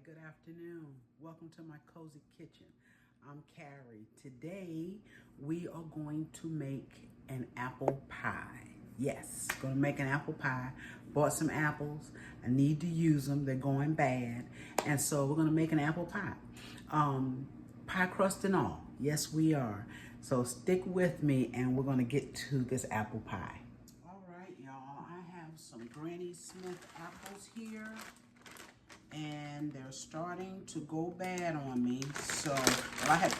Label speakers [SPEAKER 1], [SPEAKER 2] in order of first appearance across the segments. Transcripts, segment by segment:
[SPEAKER 1] Good afternoon. Welcome to my cozy kitchen. I'm Carrie. Today we are going to make an apple pie. Yes, going to make an apple pie. Bought some apples. I need to use them. They're going bad. And so we're going to make an apple pie. Pie crust and all. Yes, we are. So stick with me and we're going to get to this apple pie. All right, y'all. I have some Granny Smith apples here. And they're starting to go bad on me. So I had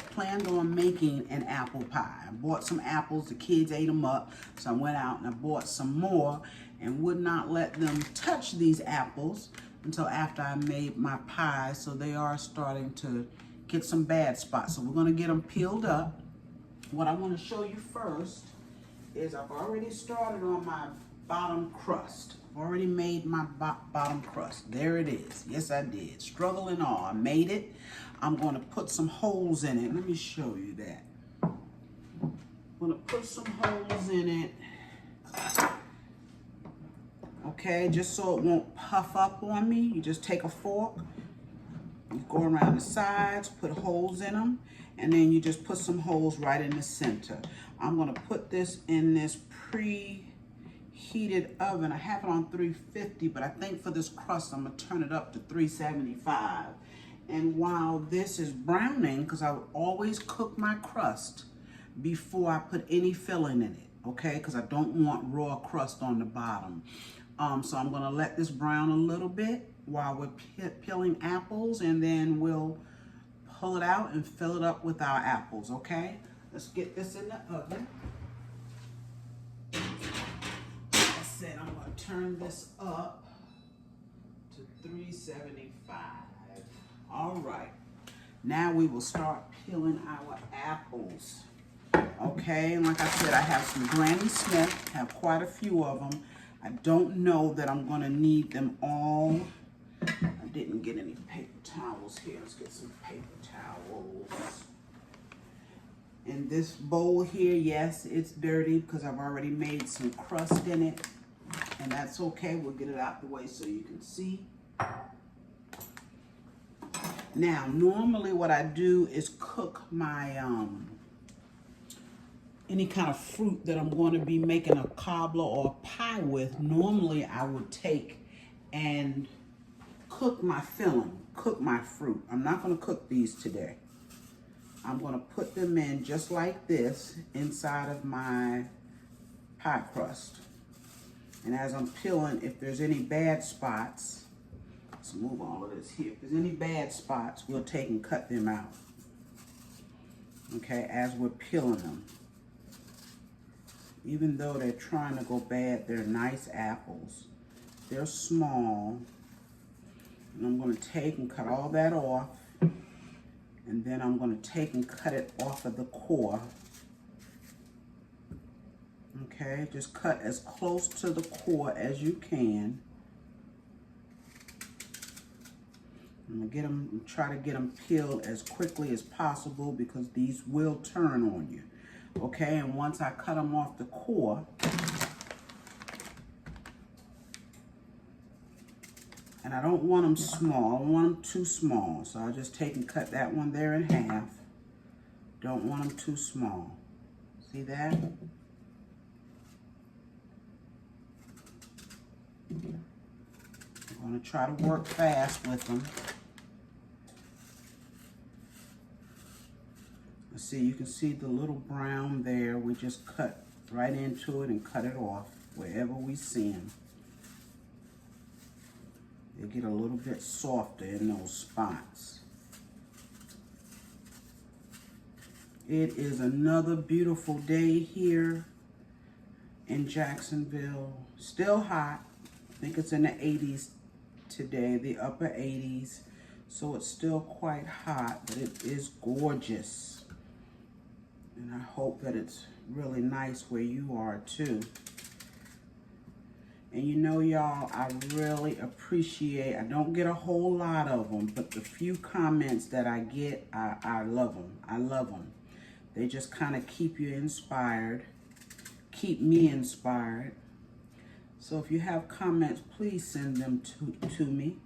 [SPEAKER 1] planned on making an apple pie. I bought some apples, the kids ate them up, so I went out and I bought some more and would not let them touch these apples until after I made my pie. So they are starting to get some bad spots. So we're gonna get them peeled up. What I wanna show you first is I've already started on my bottom crust. Already made my bottom crust. There it is. Yes, I did. Struggle and all. I made it. I'm going to put some holes in it. Let me show you that. I'm going to put some holes in it. Okay, just so it won't puff up on me. You just take a fork. You go around the sides, put holes in them, and then you just put some holes right in the center. I'm going to put this in this heated oven. I have it on 350, but I think for this crust I'm gonna turn it up to 375. And while this is browning, because I always cook my crust before I put any filling in it, okay? Because I don't want raw crust on the bottom. So I'm gonna let this brown a little bit while we're peeling apples, and then we'll pull it out and fill it up with our apples, okay? Let's get this in the oven. I'm going to turn this up to 375. All right. Now we will start peeling our apples. Okay, and like I said, I have some Granny Smith, have quite a few of them. I don't know that I'm going to need them all. I didn't get any paper towels here. Let's get some paper towels. In this bowl here, yes, it's dirty because I've already made some crust in it. And that's okay. We'll get it out the way so you can see. Now, normally what I do is cook my any kind of fruit that I'm going to be making a cobbler or a pie with. Normally I would take and cook my filling, cook my fruit. I'm not going to cook these today. I'm going to put them in just like this inside of my pie crust. And as I'm peeling, if there's any bad spots, let's move all of this here. If there's any bad spots, we'll take and cut them out. Okay, as we're peeling them. Even though they're trying to go bad, they're nice apples. They're small. And I'm going to take and cut all that off. And then I'm going to take and cut it off of the core. Okay, just cut as close to the core as you can. I'm gonna get them, try to get them peeled as quickly as possible because these will turn on you. Okay, and once I cut them off the core, and I don't want them small, I don't want them too small, so I'll just take and cut that one there in half. Don't want them too small. See that? I'm going to try to work fast with them. Let's see, you can see the little brown there. We just cut right into it and cut it off wherever we see them. They get a little bit softer in those spots. It is another beautiful day here in Jacksonville. Still hot. I think it's in the 80s today, the upper 80s. So it's still quite hot, but it is gorgeous. And I hope that it's really nice where you are too. And you know, y'all, I really appreciate, I don't get a whole lot of them, but the few comments that I get, I love them. I love them. They just kind of keep you inspired, keep me inspired. So if you have comments, please send them to me.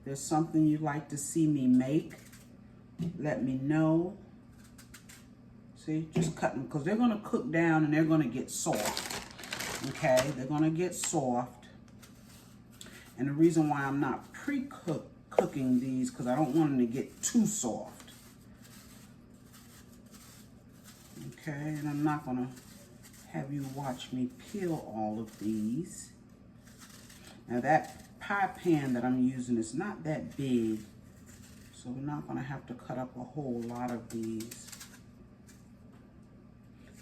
[SPEAKER 1] there's something you'd like to see me make, let me know. See, just cut them because they're going to cook down and they're going to get soft. Okay, they're going to get soft. And the reason why I'm not cooking these because I don't want them to get too soft. Okay, and I'm not going to have you watch me peel all of these. Now that pie pan that I'm using is not that big, so we're not going to have to cut up a whole lot of these.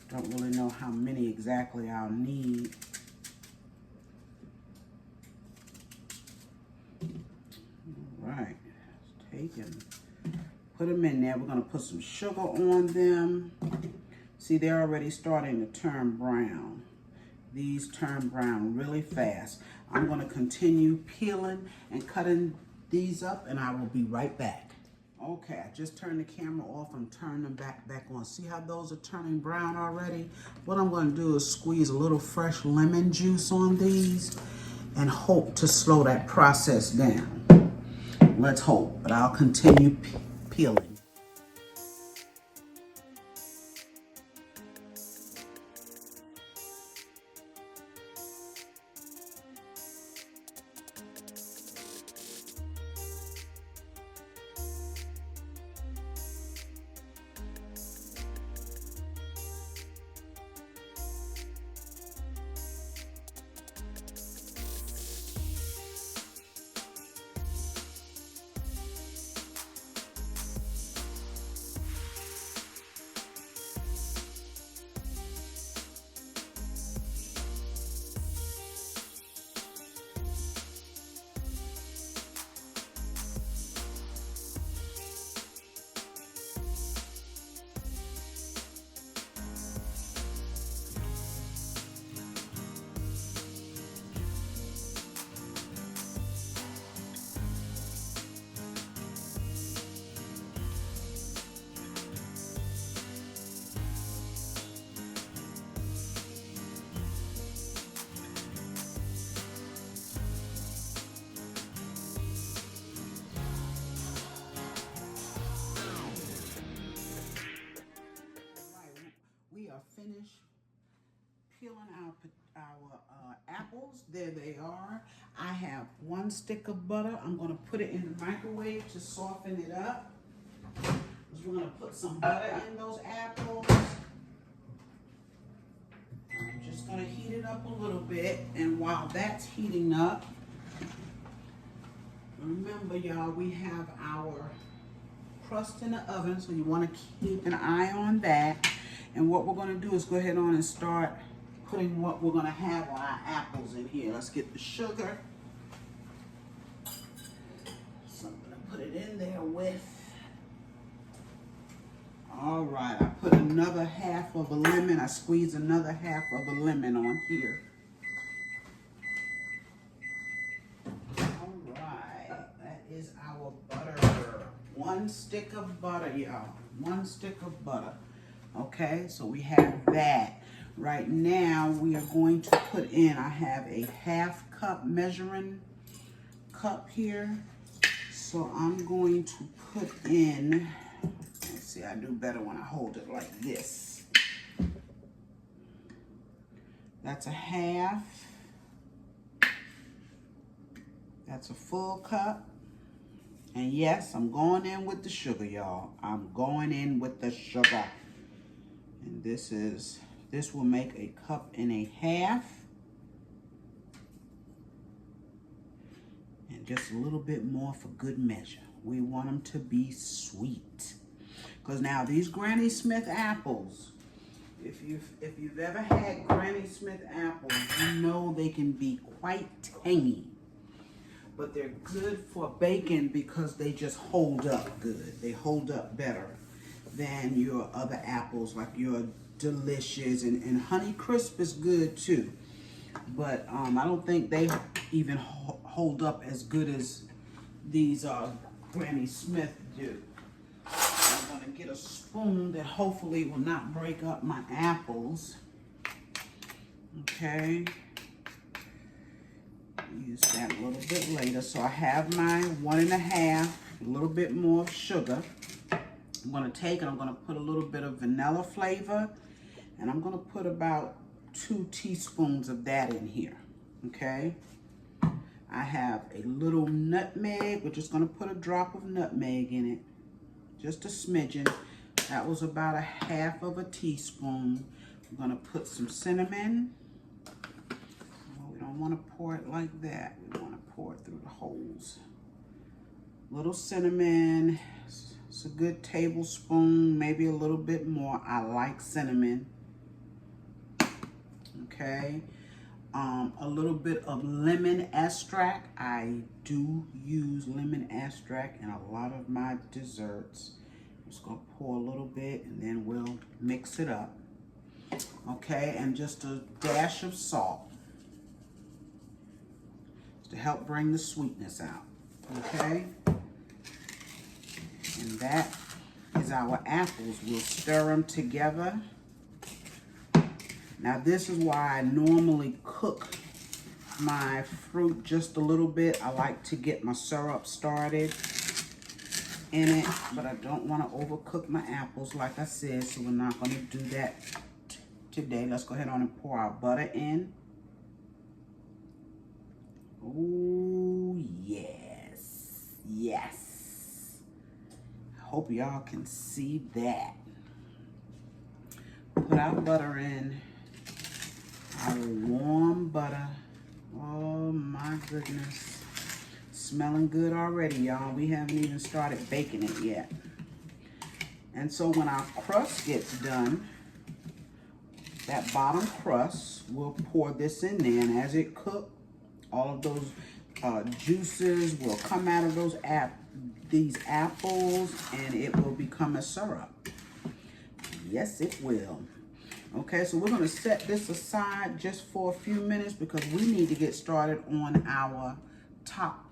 [SPEAKER 1] Don't really know how many exactly I'll need. All right, let's take them, put them in there. We're going to put some sugar on them. See, they're already starting to turn brown. These turn brown really fast. I'm going to continue peeling and cutting these up, and I will be right back. Okay, I just turned the camera off. I'm turning them back on. See how those are turning brown already? What I'm going to do is squeeze a little fresh lemon juice on these and hope to slow that process down. Let's hope, but I'll continue peeling. Finished peeling our apples. There they are. I have 1 stick of butter. I'm going to put it in the microwave to soften it up. We're going to put some butter in those apples. I'm just going to heat it up a little bit, and while that's heating up, remember y'all, we have our crust in the oven, so you want to keep an eye on that. And what we're going to do is go ahead on and start putting what we're going to have on our apples in here. Let's get the sugar. So I'm going to put it in there with. All right, I put another half of a lemon. I squeeze another half of a lemon on here. All right, that is our butter. 1 stick of butter, y'all. 1 stick of butter. Okay, so we have that. Right now, we are going to put in, I have a 1/2 cup measuring cup here. So I'm going to put in, let's see, I do better when I hold it like this. That's a 1/2. That's a full cup. And yes, I'm going in with the sugar, y'all. I'm going in with the sugar. And this will make a 1.5 cups. And just a little bit more for good measure. We want them to be sweet. Because now these Granny Smith apples, if you've ever had Granny Smith apples, you know they can be quite tangy. But they're good for baking because they just hold up good. They hold up better than your other apples, like your Delicious, and Honey Crisp is good too. But I don't think they even hold up as good as these Granny Smith do. I'm gonna get a spoon that hopefully will not break up my apples. Okay. use that a little bit later. So I have my 1.5, a little bit more of sugar. I'm gonna take and I'm gonna put a little bit of vanilla flavor, and I'm gonna put about 2 teaspoons of that in here, okay? I have a little nutmeg. We're just gonna put a drop of nutmeg in it, just a smidgen. That was about 1/2 teaspoon. I'm gonna put some cinnamon. Well, we don't wanna pour it like that. We wanna pour it through the holes. Little cinnamon. It's a good tablespoon, maybe a little bit more. I like cinnamon. Okay. A little bit of lemon extract. I do use lemon extract in a lot of my desserts. I'm just gonna pour a little bit and then we'll mix it up. Okay, and just a dash of salt to help bring the sweetness out. Okay. And that is our apples. We'll stir them together. Now this is why I normally cook my fruit just a little bit. I like to get my syrup started in it, but I don't want to overcook my apples like I said, so we're not going to do that today. Let's go ahead on and pour our butter in. Oh, yes. Yes. Hope y'all can see that. Put our butter in, our warm butter. Oh my goodness. Smelling good already, y'all. We haven't even started baking it yet. And so when our crust gets done, that bottom crust, we'll pour this in there, and as it cooks, all of those juices will come out of these apples, and it will become a syrup. Yes, it will. Okay, so we're going to set this aside just for a few minutes because we need to get started on our top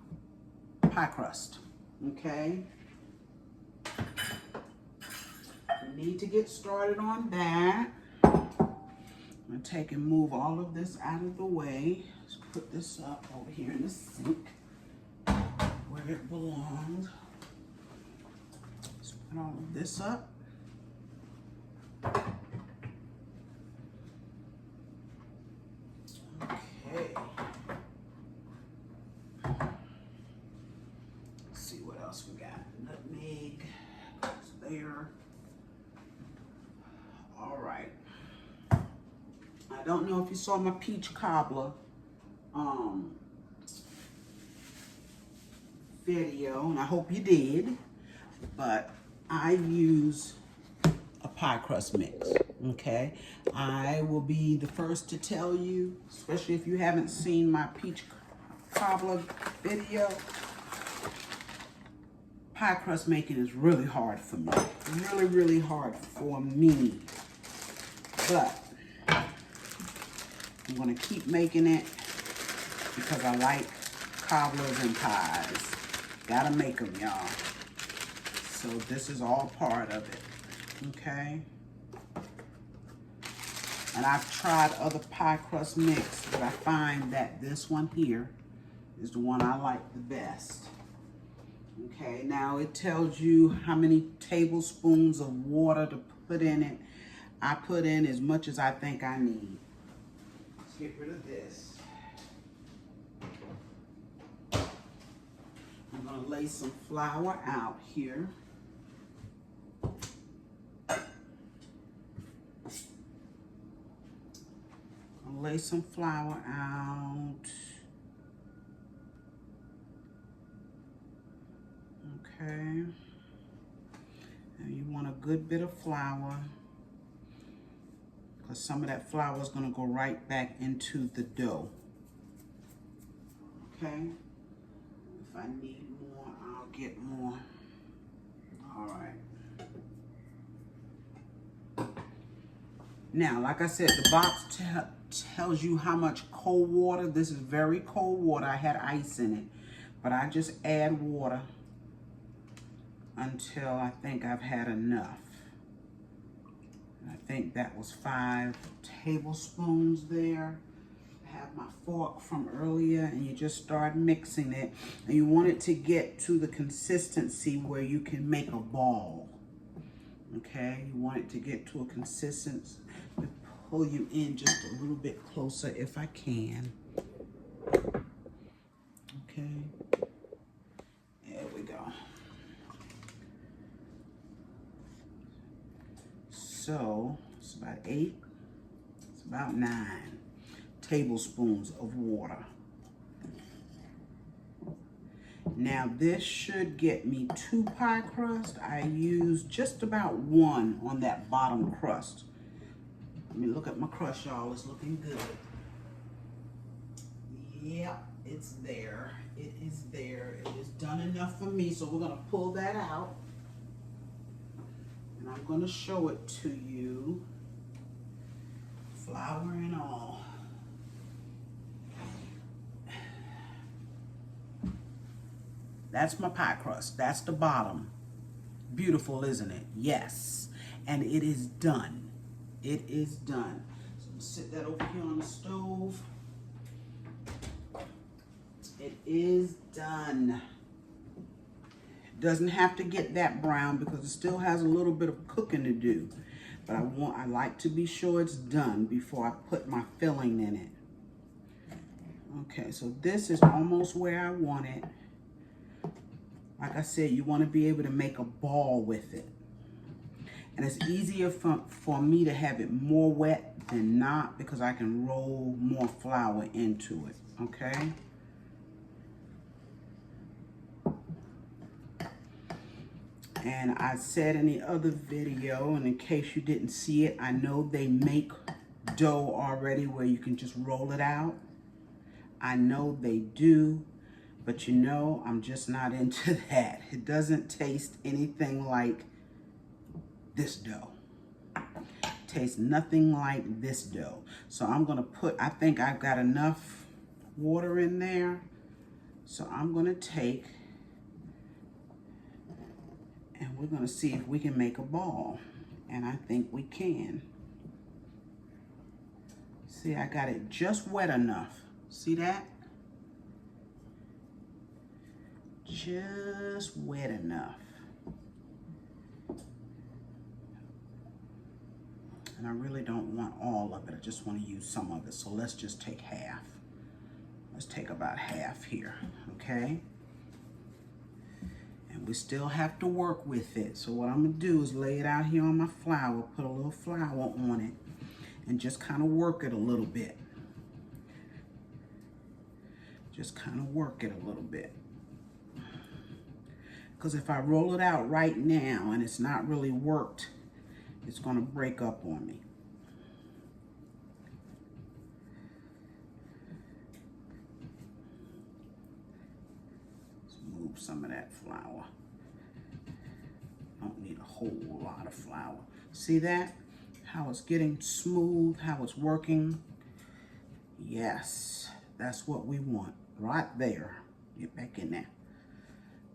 [SPEAKER 1] pie crust. Okay, we need to get started on that. I'm going to take and move all of this out of the way. Let's put this up over here in the sink where it belongs. Let's put all of this up. Okay. Let's see what else we got. Nutmeg is there. All right. I don't know if you saw my peach cobbler video, and I hope you did, but I use a pie crust mix. Okay, I will be the first to tell you, especially if you haven't seen my peach cobbler video, pie crust making is really hard for me. Really, really hard for me. But I'm gonna keep making it because I like cobblers and pies. Gotta make them, y'all. So this is all part of it, okay? And I've tried other pie crust mix, but I find that this one here is the one I like the best. Okay, now it tells you how many tablespoons of water to put in it. I put in as much as I think I need. Let's get rid of this. I'm gonna lay some flour out here. I'll lay some flour out. Okay. And you want a good bit of flour, because some of that flour is going to go right back into the dough. Okay. If I need more, I'll get more. All right. Now, like I said, the box tells you how much cold water. This is very cold water. I had ice in it, but I just add water until I think I've had enough. And I think that was 5 tablespoons there. have my fork from earlier, and you just start mixing it, and you want it to get to the consistency where you can make a ball. Okay, you want it to get to a consistency. Pull you in just a little bit closer if I can. Okay, there we go. So it's about 8, it's about 9 tablespoons of water. Now this should get me 2 pie crust. I used just about 1 on that bottom crust. Let me look at my crust, y'all. It's looking good. Yep, it's there. It is there. It is done enough for me. So we're gonna pull that out. And I'm gonna show it to you. Flour and all. That's my pie crust. That's the bottom. Beautiful, isn't it? Yes. And it is done. It is done. So I'm gonna sit that over here on the stove. It is done. It doesn't have to get that brown because it still has a little bit of cooking to do. But I like to be sure it's done before I put my filling in it. Okay, so this is almost where I want it. Like I said, you want to be able to make a ball with it. And it's easier for me to have it more wet than not because I can roll more flour into it, okay? And I said in the other video, and in case you didn't see it, I know they make dough already where you can just roll it out. I know they do. But you know, I'm just not into that. It doesn't taste anything like this dough. It tastes nothing like this dough. So I'm gonna put, I think I've got enough water in there. So I'm gonna take, and we're gonna see if we can make a ball. And I think we can. See, I got it just wet enough. See that? Just wet enough. And I really don't want all of it. I just want to use some of it. So let's just take half. Let's take about half here, okay? And we still have to work with it. So what I'm gonna do is lay it out here on my flour, put a little flour on it, and just kind of work it a little bit. Just kind of work it a little bit. Because if I roll it out right now and it's not really worked, it's going to break up on me. Let's move some of that flour. Don't need a whole lot of flour. See that? How it's getting smooth, how it's working. Yes, that's what we want right there. Get back in there.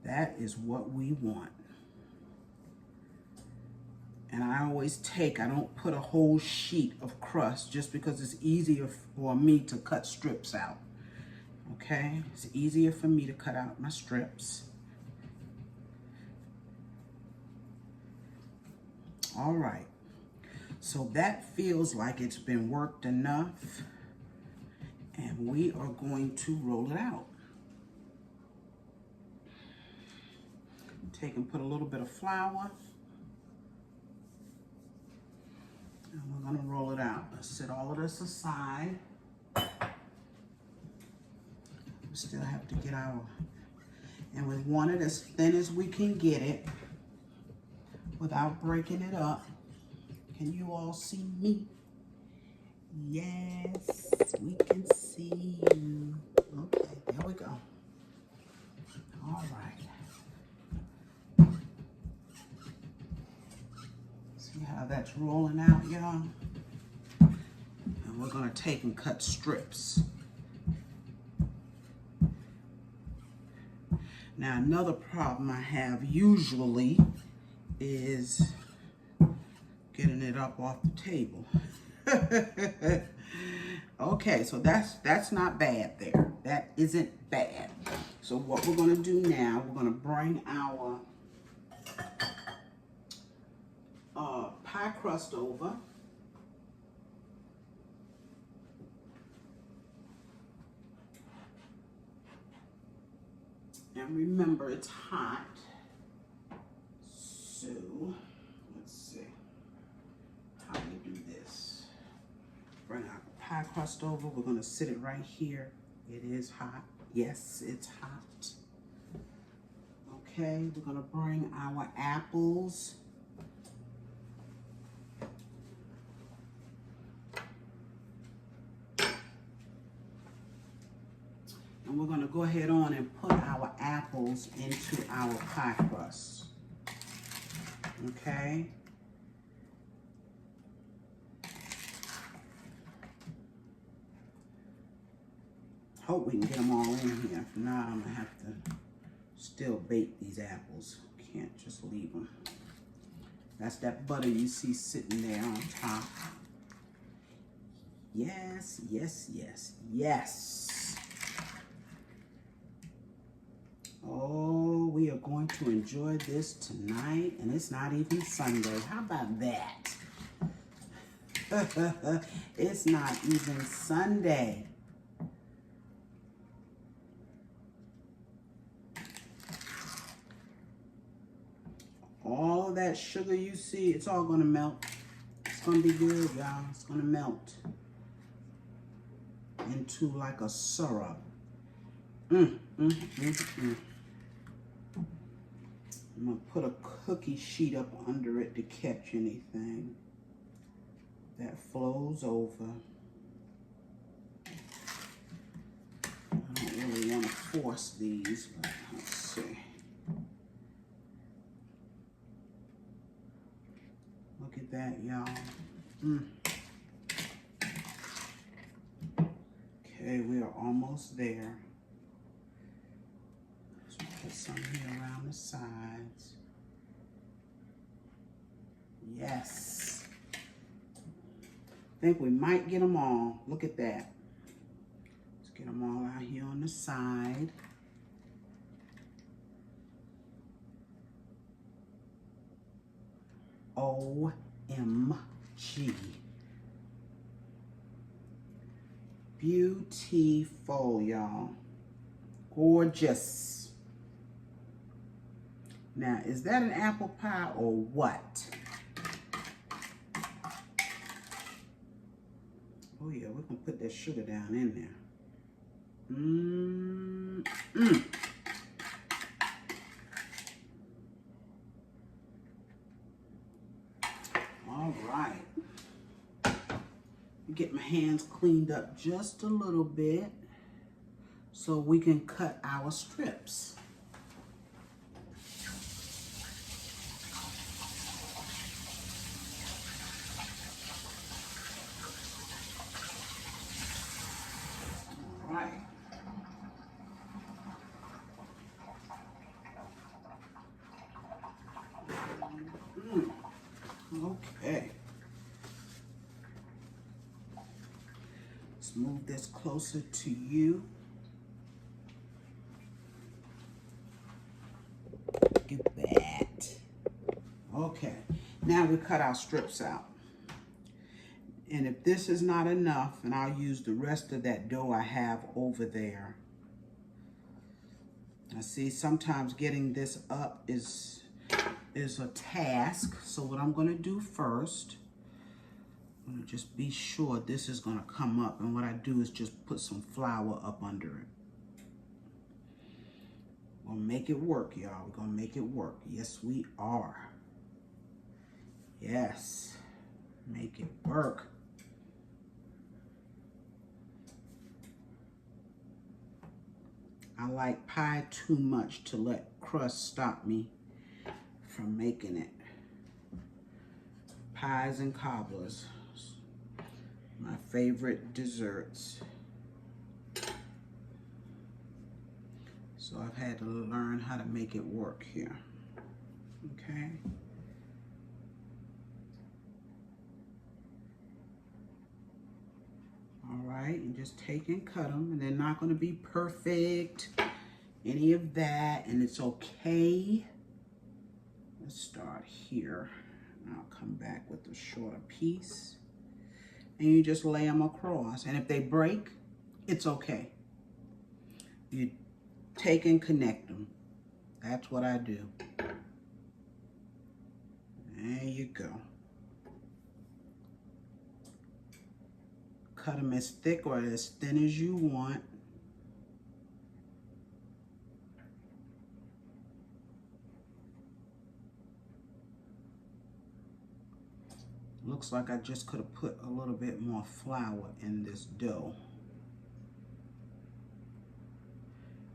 [SPEAKER 1] That is what we want. And I always I don't put a whole sheet of crust just because it's easier for me to cut strips out. Okay? It's easier for me to cut out my strips. All right. So that feels like it's been worked enough. And we are going to roll it out. Take and put a little bit of flour. And we're gonna roll it out. Let's set all of this aside. We still have to get our, and we want it as thin as we can get it without breaking it up. Can you all see me? Yes, we can see you. Okay, there we go. All right. See how that's rolling out, y'all? And we're gonna take and cut strips. Now, another problem I have usually is getting it up off the table. Okay, so that's not bad there. That isn't bad. So what we're gonna do now, we're gonna bring our pie crust over. And remember, it's hot. So, let's see how we do this. Bring our pie crust over. We're gonna sit it right here. It is hot. Yes, it's hot. Okay, we're gonna bring our apples. And we're gonna go ahead on and put our apples into our pie crust. Okay. Hope we can get them all in here. If not, I'm gonna have to still bake these apples. Can't just leave them. That's that butter you see sitting there on top. Yes, yes, yes, yes. Oh, we are going to enjoy this tonight, and it's not even Sunday. How about that? It's not even Sunday. All of that sugar you see, it's all gonna melt. It's gonna be good, y'all. It's gonna melt into like a syrup. I'm gonna put a cookie sheet up under it to catch anything that flows over. I don't really want to force these, but let's see. Look at that, y'all. Okay, we are almost there. So put some here around the sides. Yes. I think we might get them all. Look at that. Let's get them all out here on the side. OMG. Beautiful, y'all. Gorgeous. Now, is that an apple pie or what? Oh yeah, we're gonna put that sugar down in there. All right. Get my hands cleaned up just a little bit so we can cut our strips. All right. Okay. Let's move this closer to you. Look at that. Okay, now we cut our strips out. And if this is not enough, and I'll use the rest of that dough I have over there. I see sometimes getting this up is a task. So what I'm gonna do first, I'm gonna just be sure this is gonna come up. And what I do is just put some flour up under it. We're gonna make it work, y'all. We're gonna make it work. Yes, we are. Yes, make it work. I like pie too much to let crust stop me from making it. Pies and cobblers, my favorite desserts. So I've had to learn how to make it work here. Okay. All right, and just take and cut them, and they're not going to be perfect, any of that, and it's okay. Let's start here. I'll come back with a shorter piece, and you just lay them across, and if they break, it's okay. You take and connect them. That's what I do. There you go. Cut them as thick or as thin as you want. Looks like I just could have put a little bit more flour in this dough.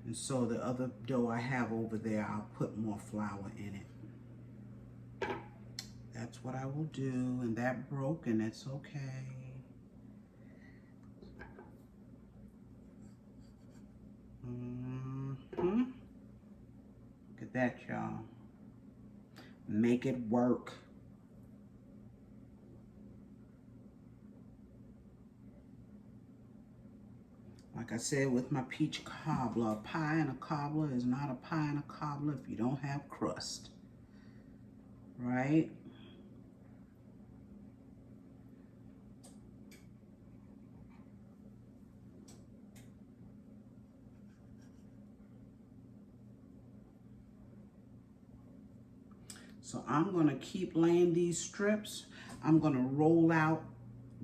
[SPEAKER 1] And so the other dough I have over there, I'll put more flour in it. That's what I will do, and that broke, and it's okay. Look at that, y'all. Make it work. Like I said with my peach cobbler, a pie and a cobbler is not a pie and a cobbler if you don't have crust, right? So I'm going to keep laying these strips. I'm going to roll out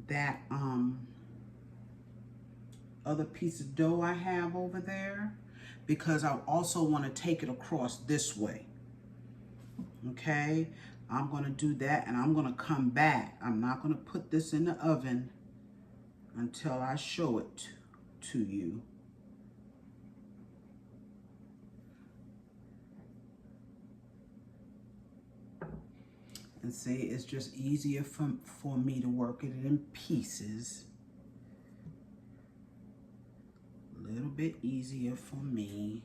[SPEAKER 1] that other piece of dough I have over there, because I also want to take it across this way. Okay, I'm going to do that, and I'm going to come back. I'm not going to put this in the oven until I show it to you. And see, it's just easier for me to work it in pieces. A little bit easier for me.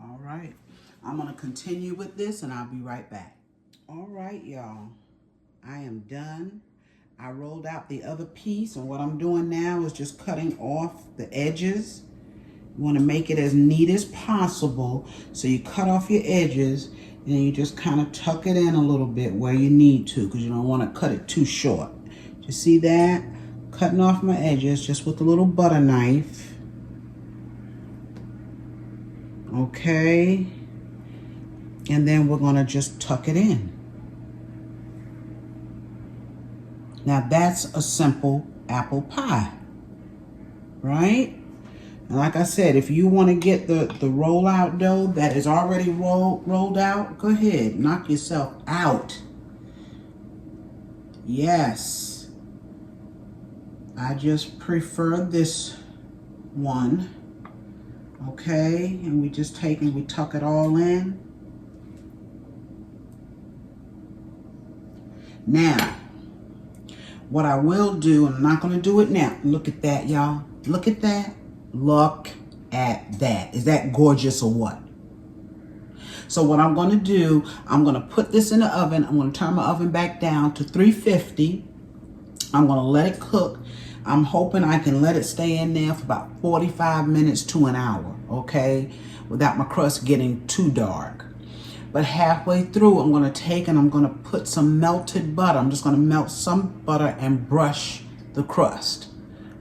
[SPEAKER 1] All right, I'm gonna continue with this and I'll be right back. All right, y'all, I am done. I rolled out the other piece, and what I'm doing now is just cutting off the edges. You want to make it as neat as possible, so you cut off your edges and then you just kind of tuck it in a little bit where you need to, because you don't want to cut it too short. You see that? Cutting off my edges just with a little butter knife. Okay, and then we're going to just tuck it in. Now that's a simple apple pie, right? And like I said, if you want to get the roll-out dough that is already rolled out, go ahead, knock yourself out. Yes, I just prefer this one. Okay, and we just take and we tuck it all in. Now, what I will do, and I'm not going to do it now. Look at that, y'all. Look at that. Look at that. Is that gorgeous or what? So what I'm going to do, I'm going to put this in the oven. I'm going to turn my oven back down to 350. I'm going to let it cook. I'm hoping I can let it stay in there for about 45 minutes to an hour, okay, without my crust getting too dark. But halfway through, I'm going to take and I'm going to put some melted butter. I'm just going to melt some butter and brush the crust,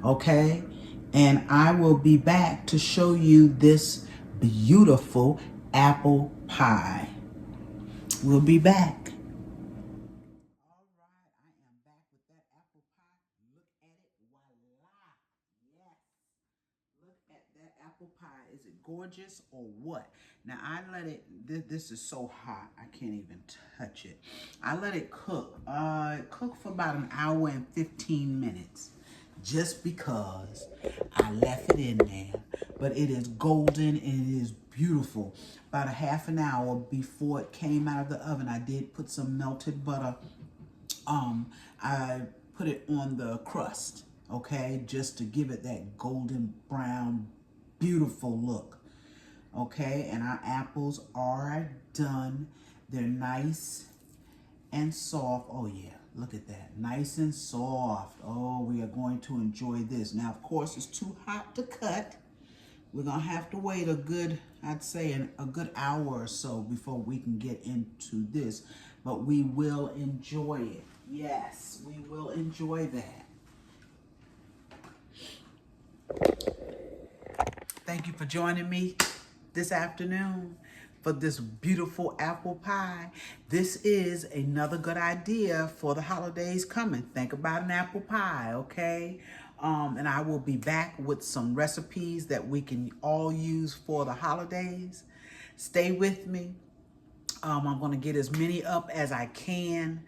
[SPEAKER 1] okay? And I will be back to show you this beautiful apple pie. We'll be back. All right, I am back with that apple pie. Look at it, voila. Yes. Look at that apple pie. Is it gorgeous or what? Now I let it, this is so hot, I can't even touch it. I let it cook. It cooked for about an hour and 15 minutes. Just because I left it in there. But it is golden and it is beautiful. About a half an hour before it came out of the oven, I did put some melted butter. I put it on the crust, okay, just to give it that golden brown, beautiful look. Okay, and our apples are done. They're nice and soft. Oh yeah, Look at that, nice and soft. Oh, we are going to enjoy this. Now, of course, it's too hot to cut. We're gonna have to wait a good, I'd say a good hour or so before we can get into this, but we will enjoy it. Yes, we will enjoy that. Thank you for joining me this afternoon for this beautiful apple pie. This is another good idea for the holidays coming. Think about an apple pie, okay? And I will be back with some recipes that we can all use for the holidays. Stay with me. I'm gonna get as many up as I can.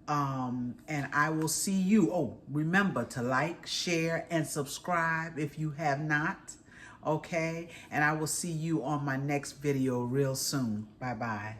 [SPEAKER 1] And I will see you. Oh, remember to like, share, and subscribe if you have not. Okay? And I will see you on my next video real soon. Bye-bye.